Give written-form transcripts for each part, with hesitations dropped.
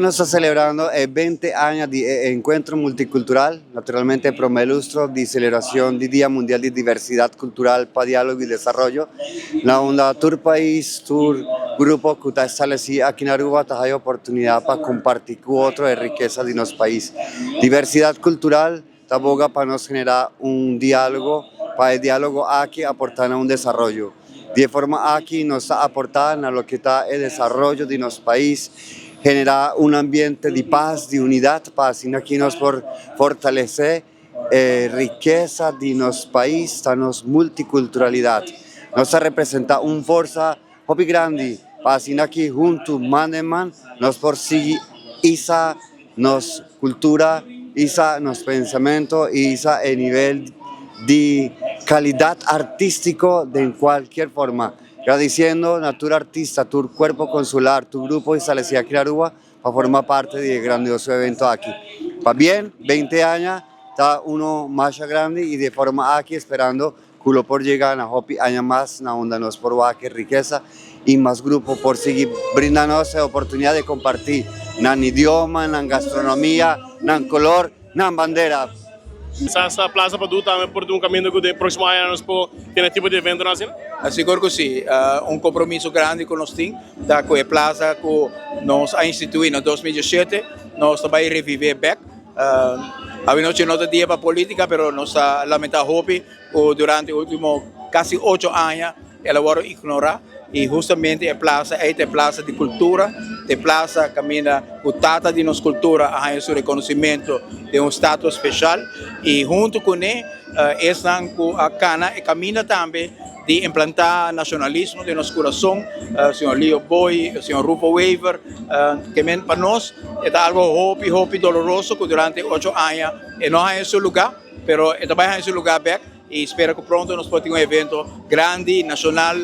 Nos está celebrando 20 años de encuentro multicultural, naturalmente promelustro de celebración del Día Mundial de Diversidad Cultural para Diálogo y Desarrollo. La onda Tour País, Tour Grupo que está establecido aquí en Aruba, hay oportunidad para compartir con otro de riqueza de nuestro país. Diversidad cultural, taboga para nos generar un diálogo, para el diálogo aquí aportar a un desarrollo. De forma aquí nos aportar a lo que está el desarrollo de nuestro país, generar un ambiente de paz, de unidad, para así aquí nos fortalecer riqueza de nuestro país, de nuestra multiculturalidad. Nos representa una fuerza muy grande, para así aquí juntos, man en man, nos persigue esa nuestra cultura, esa nuestro pensamiento y ese nivel de calidad artístico de cualquier forma. Agradeciendo a tu artista, tu cuerpo consular, tu grupo de Salesía Aruba para formar parte del grandioso evento aquí. Va bien, 20 años, está uno más grande y de forma aquí esperando que por llegar a Hopi años más, na onda nos por que riqueza y más grupo por seguir brindándonos la oportunidad de compartir en idioma, en gastronomía, en color, en bandera. Essa Plaza Padu também por um caminho que próximo ano nós por ter tipo de evento assim. Asseguro que sim, compromisso grande com nós temos, da com a plaza que nós a instituir em 2017, nós também reviver back. A noite não dia para política, mas nós lamentamos que durante os últimos quase 8 anos ela foi ignorada e justamente a plaza é a plaza de cultura, a plaza caminha com tata de nossa cultura a seu reconhecimento de status especial e junto com ele estão com a cana e caminha também de implantar nacionalismo de nosso coração, senhor Leo Boy, senhor Rufo Weaver, que para nós é algo hopi doloroso que durante 8 anos não é seu lugar, mas também é seu lugar back. E espero que pronto nós podemos ter um evento grande, nacional,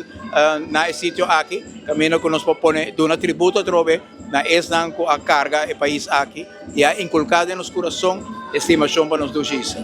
na sítio aqui, caminho que nós podemos dar um tributo a trove, na esnan com a carga do país aqui, e a inculcar em nosso coração estimação para nós dois.